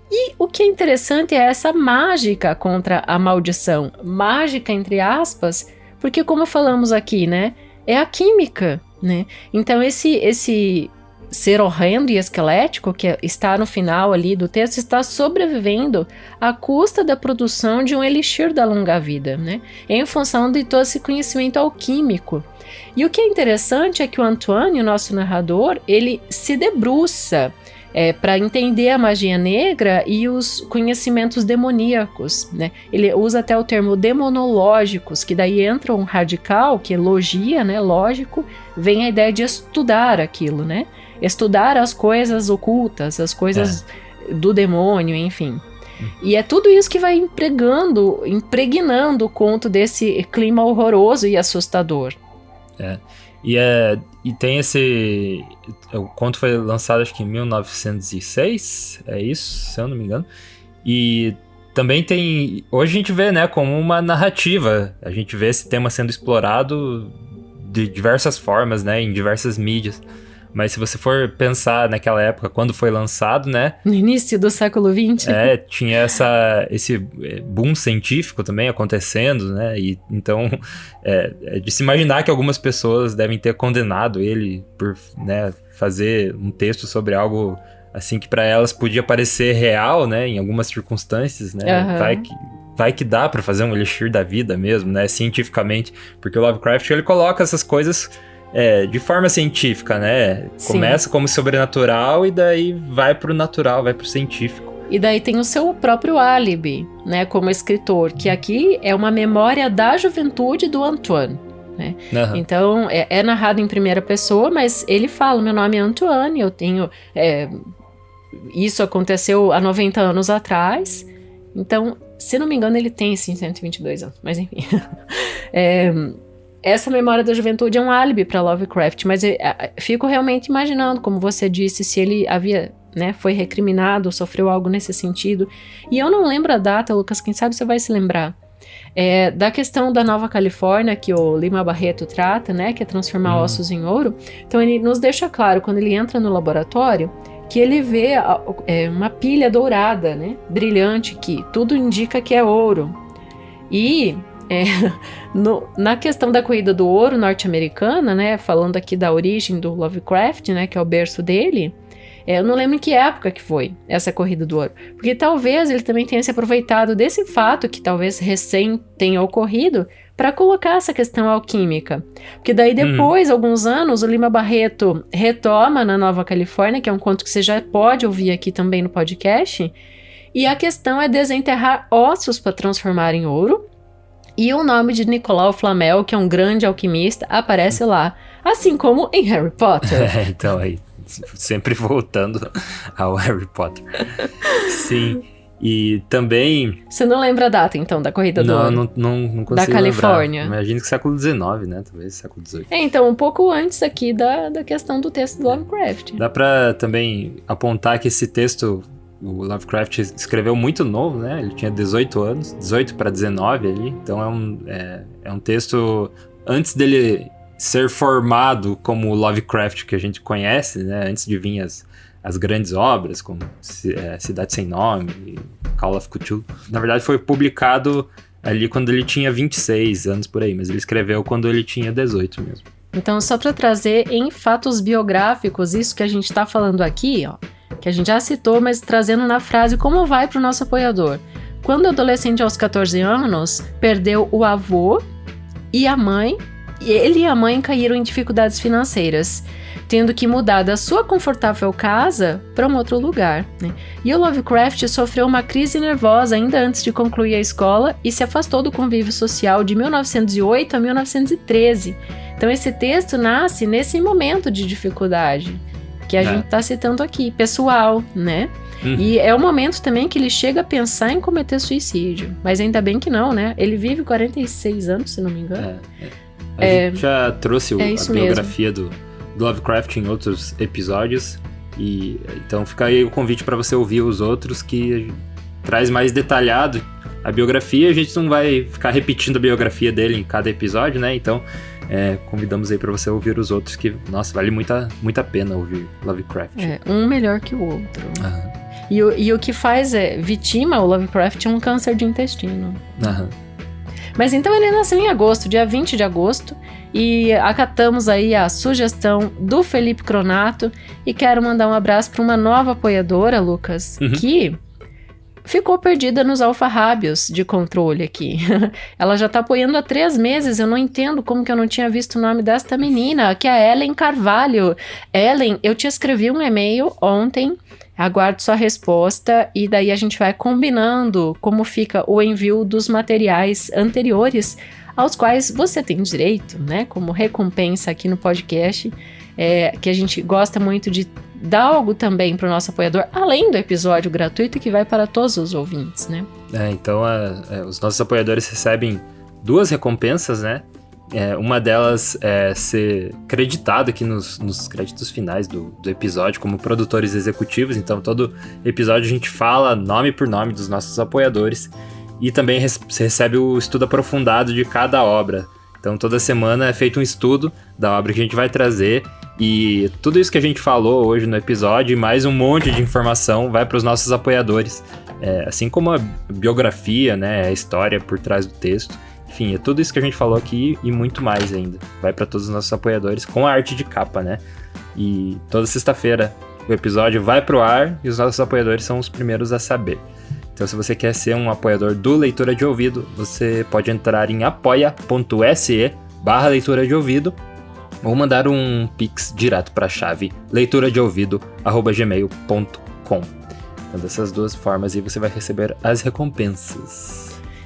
E o que é interessante é essa mágica contra a maldição. Mágica, entre aspas, porque como falamos aqui, né? É a química, né? Então esse ser horrendo e esquelético que está no final ali do texto está sobrevivendo à custa da produção de um elixir da longa vida, né? Em função de todo esse conhecimento alquímico. E o que é interessante é que o Antoine, o nosso narrador, ele se debruça para entender a magia negra e os conhecimentos demoníacos, né? Ele usa até o termo demonológicos, que daí entra um radical, que é logia, né? Lógico, vem a ideia de estudar aquilo, né? Estudar as coisas ocultas, as coisas do demônio, enfim. E é tudo isso que vai impregnando o conto desse clima horroroso e assustador. E tem esse... O conto foi lançado acho que em 1906, é isso, se eu não me engano. E também tem... Hoje a gente vê, né, como uma narrativa. A gente vê esse tema sendo explorado de diversas formas, né, em diversas mídias. Mas se você for pensar naquela época, quando foi lançado, né? No início do século XX. Tinha esse boom científico também acontecendo, né? E então, é de se imaginar que algumas pessoas devem ter condenado ele por, né, fazer um texto sobre algo assim que para elas podia parecer real, né? Em algumas circunstâncias, né? Vai que dá para fazer um elixir da vida mesmo, né? Cientificamente. Porque o Lovecraft, ele coloca essas coisas... de forma científica, né? Sim. Começa como sobrenatural e daí vai pro natural, vai pro científico. E daí tem o seu próprio álibi, né? Como escritor, que aqui é uma memória da juventude do Antoine, né? Então, é narrado em primeira pessoa, mas ele fala, meu nome é Antoine, eu tenho... isso aconteceu há 90 anos atrás. Então, se não me engano, ele tem, sim, 122 anos, mas enfim... Essa memória da juventude é um álibi para Lovecraft, mas eu fico realmente imaginando, como você disse, se ele havia, né, foi recriminado, sofreu algo nesse sentido. E eu não lembro a data, Lucas, quem sabe você vai se lembrar. Da questão da Nova Califórnia, que o Lima Barreto trata, né, que é transformar ossos em ouro. Então ele nos deixa claro, quando ele entra no laboratório, que ele vê uma pilha dourada, né, brilhante, que tudo indica que é ouro. E... na questão da corrida do ouro norte-americana, né, falando aqui da origem do Lovecraft, né, que é o berço dele, eu não lembro em que época que foi essa corrida do ouro, porque talvez ele também tenha se aproveitado desse fato que talvez recém tenha ocorrido para colocar essa questão alquímica, porque daí depois, alguns anos, o Lima Barreto retoma na Nova Califórnia, que é um conto que você já pode ouvir aqui também no podcast, e a questão é desenterrar ossos para transformar em ouro. E o nome de Nicolau Flamel, que é um grande alquimista, aparece lá, assim como em Harry Potter. Então aí, sempre voltando ao Harry Potter. Sim, e também... Você não lembra a data, então, da corrida do ouro? Não consigo da Califórnia. Lembrar. Imagino que século XIX, né? Talvez século XVIII. Então, um pouco antes aqui da questão do texto do Lovecraft. Dá pra também apontar que esse texto... O Lovecraft escreveu muito novo, né? Ele tinha 18 anos, 18 para 19 ali. Então é um texto antes dele ser formado como o Lovecraft que a gente conhece, né? Antes de vir as grandes obras, como Cidade Sem Nome, Call of Cthulhu. Na verdade, foi publicado ali quando ele tinha 26 anos por aí, mas ele escreveu quando ele tinha 18 mesmo. Então, só para trazer em fatos biográficos, isso que a gente está falando aqui, ó, que a gente já citou, mas trazendo na frase como vai para o nosso apoiador. Quando adolescente aos 14 anos, perdeu o avô e a mãe ele e a mãe caíram em dificuldades financeiras, tendo que mudar da sua confortável casa para um outro lugar, né? E o Lovecraft sofreu uma crise nervosa ainda antes de concluir a escola e se afastou do convívio social de 1908 a 1913. Então esse texto nasce nesse momento de dificuldade que a gente está citando aqui, pessoal, né? E é o momento também que ele chega a pensar em cometer suicídio. Mas ainda bem que não, né? Ele vive 46 anos, se não me engano. A gente já trouxe a biografia mesmo. do Lovecraft em outros episódios. E então fica aí o convite para você ouvir os outros, que traz mais detalhado a biografia. A gente não vai ficar repetindo a biografia dele em cada episódio, né? Então convidamos aí para você ouvir os outros, que, nossa, vale muito a pena ouvir Lovecraft. Um melhor que o outro. E o que faz vitima o Lovecraft é um câncer de intestino. Mas então ele nasceu em agosto, dia 20 de agosto, e acatamos aí a sugestão do Felipe Cronato, e quero mandar um abraço para uma nova apoiadora, Lucas, que ficou perdida nos alfarrábios de controle aqui. Ela já tá apoiando há 3 meses, eu não entendo como que eu não tinha visto o nome desta menina, que é a Ellen Carvalho. Ellen, eu te escrevi um e-mail ontem, aguardo sua resposta e daí a gente vai combinando como fica o envio dos materiais anteriores aos quais você tem direito, né, como recompensa aqui no podcast, que a gente gosta muito de dar algo também para o nosso apoiador, além do episódio gratuito que vai para todos os ouvintes, né? Então os nossos apoiadores recebem 2 recompensas, né? Uma delas é ser creditado aqui nos créditos finais do episódio como produtores executivos. Então todo episódio a gente fala nome por nome dos nossos apoiadores, e também você recebe o estudo aprofundado de cada obra. Então toda semana é feito um estudo da obra que a gente vai trazer, e tudo isso que a gente falou hoje no episódio e mais um monte de informação vai para os nossos apoiadores, assim como a biografia, né, a história por trás do texto. Enfim, é tudo isso que a gente falou aqui e muito mais ainda. Vai para todos os nossos apoiadores com a arte de capa, né? E toda sexta-feira o episódio vai pro ar e os nossos apoiadores são os primeiros a saber. Então, se você quer ser um apoiador do Leitura de Ouvido, você pode entrar em apoia.se/leitura de ouvido ou mandar um pix direto para a chave leituradeouvido@gmail.com. Então, dessas 2 formas aí você vai receber as recompensas.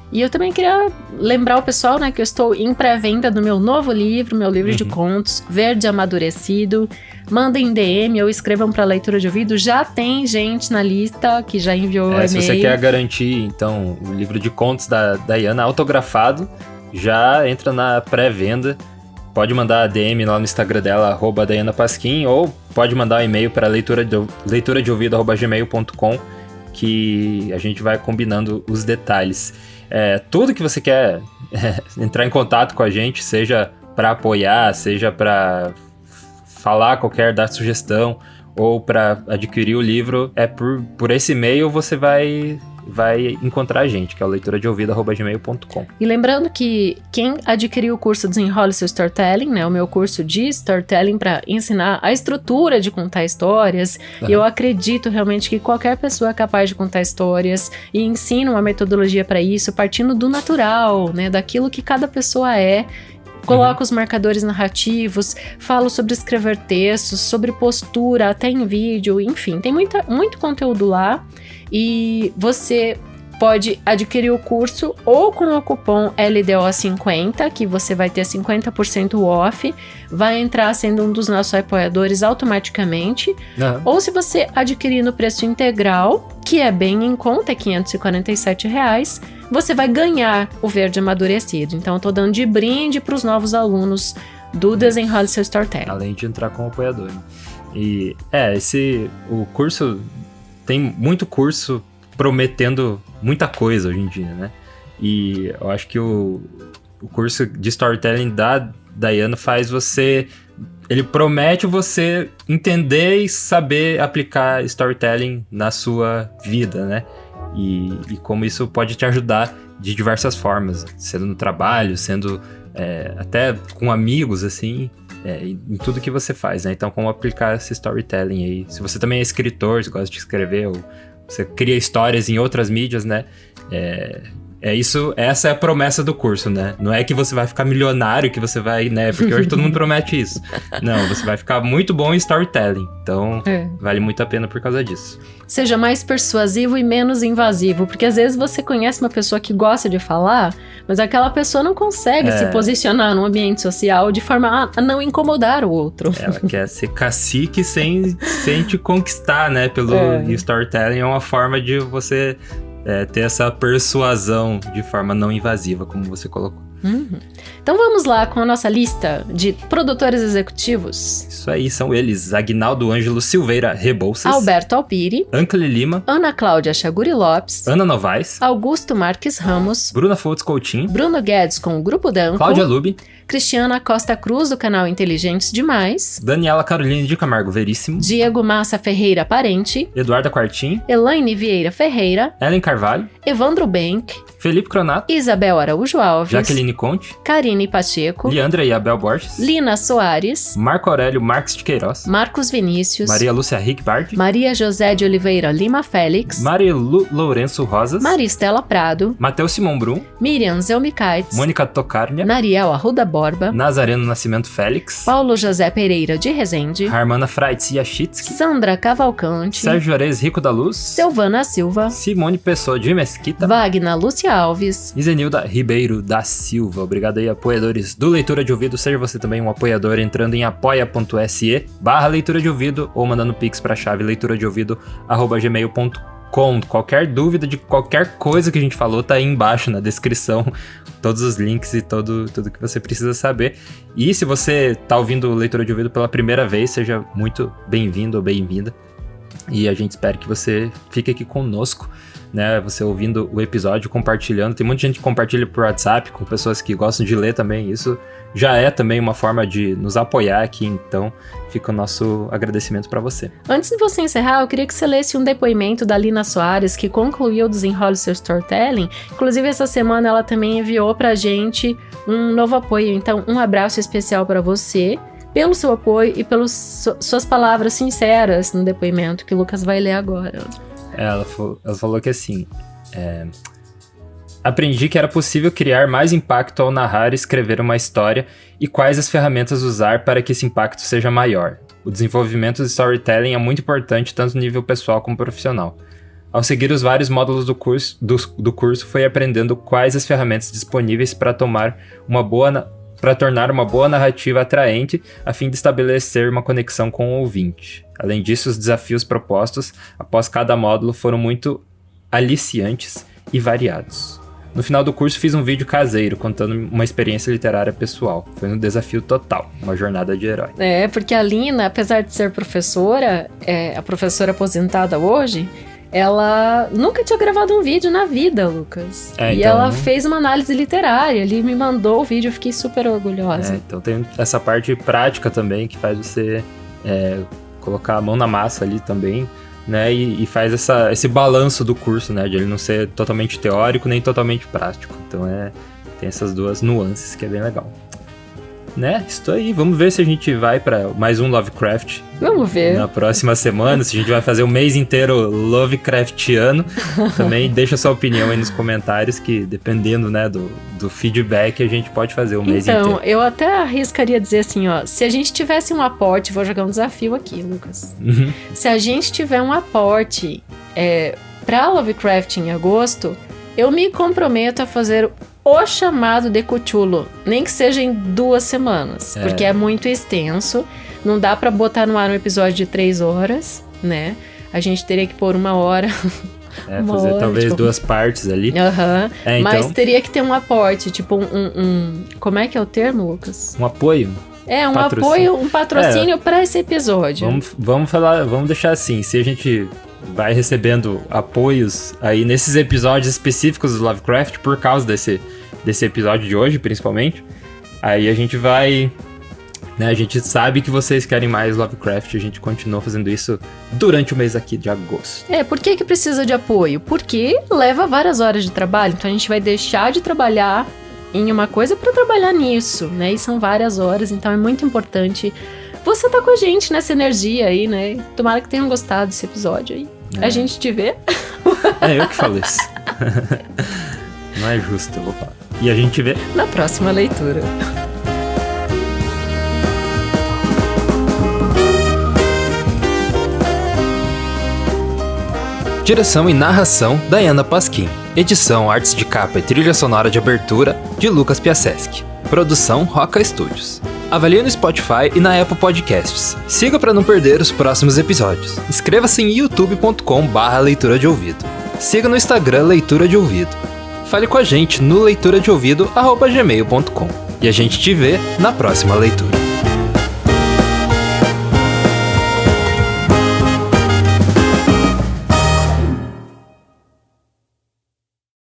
E eu também queria lembrar o pessoal, né, que eu estou em pré-venda do meu novo livro, meu livro de contos, Verde Amadurecido. Mandem DM ou escrevam para Leitura de Ouvido. Já tem gente na lista que já enviou e-mail. Se você quer garantir, então, o livro de contos da Dayana autografado, já entra na pré-venda. Pode mandar a DM lá no Instagram dela, @DayanaPasquim, ou pode mandar um e-mail para leituradeouvido@gmail.com, que a gente vai combinando os detalhes. Tudo que você quer entrar em contato com a gente, seja para apoiar, seja para falar dar sugestão ou para adquirir o livro, por esse e-mail você vai encontrar a gente, que é o leituradeouvido@gmail.com. E lembrando que quem adquiriu o curso Desenrole Seu Storytelling, né, o meu curso de Storytelling para ensinar a estrutura de contar histórias, eu acredito realmente que qualquer pessoa é capaz de contar histórias, e ensino uma metodologia para isso, partindo do natural, né, daquilo que cada pessoa é. Coloco os marcadores narrativos, falo sobre escrever textos, sobre postura, até em vídeo, enfim, tem muito conteúdo lá, e você pode adquirir o curso ou com o cupom LDO50, que você vai ter 50% off, vai entrar sendo um dos nossos apoiadores automaticamente, ou se você adquirir no preço integral, que é bem em conta, é R$547, você vai ganhar o Verde Amadurecido. Então eu tô dando de brinde para os novos alunos do Desenrole Seu Storytelling. Além de entrar como apoiador. E o curso, tem muito curso prometendo muita coisa hoje em dia, né? E eu acho que o curso de storytelling da Dayana ele promete você entender e saber aplicar storytelling na sua vida, né? E como isso pode te ajudar de diversas formas, sendo no trabalho, sendo até com amigos, assim, em tudo que você faz, né? Então, como aplicar esse storytelling aí. Se você também é escritor, se gosta de escrever, ou você cria histórias em outras mídias, né? Essa é a promessa do curso, né? Não é que você vai ficar milionário, que você vai, né? Porque hoje todo mundo promete isso. Não, você vai ficar muito bom em storytelling. Então, vale muito a pena por causa disso. Seja mais persuasivo e menos invasivo, porque às vezes você conhece uma pessoa que gosta de falar, mas aquela pessoa não consegue se posicionar num ambiente social de forma a não incomodar o outro. Ela quer ser cacique sem te conquistar, né? E storytelling é uma forma de você ter essa persuasão de forma não invasiva, como você colocou. Então vamos lá com a nossa lista de produtores executivos. Isso aí, são eles: Aguinaldo Ângelo Silveira Rebouças, Alberto Alpiri, Ancli Lima, Ana Cláudia Chaguri Lopes, Ana Novaes, Augusto Marques Ramos, Bruna Foltz Coutinho, Bruno Guedes com o Grupo Danco, Cláudia Lube, Cristiana Costa Cruz do canal Inteligentes Demais, Daniela Caroline de Camargo Veríssimo, Diego Massa Ferreira Parente, Eduarda Quartim, Elaine Vieira Ferreira, Ellen Carvalho, Evandro Bank, Felipe Cronato, Isabel Araújo Alves, Jaqueline Conte, Karine Pacheco, Leandra e Abel Borges, Lina Soares, Marco Aurélio Marques de Queiroz, Marcos Vinícius, Maria Lúcia Rickbard, Maria José de Oliveira Lima Félix, Marilu Lourenço Rosas, Maria Estela Prado, Matheus Simão Brum, Miriam Zelmicaitz, Mônica Tocarnia, Nariel Arruda Borba, Nazareno Nascimento Félix, Paulo José Pereira de Rezende, Harmana Freitz Yachitsky, Sandra Cavalcante, Sérgio Juarez Rico da Luz, Silvana Silva, Simone Pessoa de Mesquita, Wagner Lúcia Alves, Izenilda Ribeiro da Silva. Obrigado aí, apoiadores do Leitura de Ouvido. Seja você também um apoiador entrando em apoia.se/leitura de ouvido ou mandando pix para a chave leituradeouvido@gmail.com. Qualquer dúvida de qualquer coisa que a gente falou tá aí embaixo na descrição, todos os links e tudo que você precisa saber. E se você tá ouvindo Leitura de Ouvido pela primeira vez, seja muito bem-vindo ou bem-vinda. E a gente espera que você fique aqui conosco, né? Você ouvindo o episódio, compartilhando. Tem muita gente que compartilha por WhatsApp, com pessoas que gostam de ler também. Isso já é também uma forma de nos apoiar aqui, então fica o nosso agradecimento para você. Antes de você encerrar, eu queria que você lesse um depoimento da Lina Soares, que concluiu o Desenrole Seu Storytelling. Inclusive, essa semana ela também enviou pra gente um novo apoio. Então, um abraço especial para você, pelo seu apoio e pelas suas palavras sinceras no depoimento que o Lucas vai ler agora. Ela falou que assim, aprendi que era possível criar mais impacto ao narrar e escrever uma história e quais as ferramentas usar para que esse impacto seja maior. O desenvolvimento de storytelling é muito importante tanto no nível pessoal como profissional. Ao seguir os vários módulos do curso, fui aprendendo quais as ferramentas disponíveis para tornar uma boa narrativa atraente, a fim de estabelecer uma conexão com o ouvinte. Além disso, os desafios propostos após cada módulo foram muito aliciantes e variados. No final do curso, fiz um vídeo caseiro, contando uma experiência literária pessoal. Foi um desafio total, uma jornada de herói. Porque a Lina, apesar de ser professora, a professora aposentada hoje, ela nunca tinha gravado um vídeo na vida, Lucas. E ela fez uma análise literária, ele me mandou o vídeo, eu fiquei super orgulhosa. Então tem essa parte prática também, que faz você colocar a mão na massa ali também, né? E faz esse balanço do curso, né? De ele não ser totalmente teórico, nem totalmente prático. Então tem essas duas nuances que é bem legal. Né? Estou aí. Vamos ver se a gente vai para mais um Lovecraft. Vamos ver. Na próxima semana, se a gente vai fazer o mês inteiro Lovecraftiano. Também deixa sua opinião aí nos comentários, que dependendo, né, do feedback, a gente pode fazer o mês inteiro. Então, eu até arriscaria dizer assim, ó, se a gente tivesse um aporte, vou jogar um desafio aqui, Lucas. Se a gente tiver um aporte para Lovecraft em agosto, eu me comprometo a fazer o chamado de Cthulhu, nem que seja em 2 semanas, porque é muito extenso, não dá pra botar no ar um episódio de 3 horas, né? A gente teria que pôr 1 hora. Fazer talvez 2 partes ali. Então... Mas teria que ter um aporte, tipo como é que é o termo, Lucas? Um apoio. Um patrocínio. Apoio, um patrocínio pra esse episódio. Vamos deixar assim, se a gente vai recebendo apoios aí nesses episódios específicos do Lovecraft, por causa desse episódio de hoje, principalmente, aí a gente vai, né, a gente sabe que vocês querem mais Lovecraft, a gente continua fazendo isso durante o mês aqui de agosto. Por que precisa de apoio? Porque leva várias horas de trabalho, então a gente vai deixar de trabalhar em uma coisa para trabalhar nisso, né, e são várias horas, então é muito importante você tá com a gente nessa energia aí, né? Tomara que tenham gostado desse episódio aí. A gente te vê. Eu que falo isso. Não é justo, eu vou falar. E a gente vê na próxima leitura. Direção e narração, Dayana Pasquim. Edição, artes de capa e trilha sonora de abertura, de Lucas Piasecki. Produção, Roca Studios. Avalie no Spotify e na Apple Podcasts. Siga para não perder os próximos episódios. Inscreva-se em youtube.com/leitura de ouvido. Siga no Instagram Leitura de Ouvido. Fale com a gente no leituradeouvido@gmail.com. E a gente te vê na próxima leitura.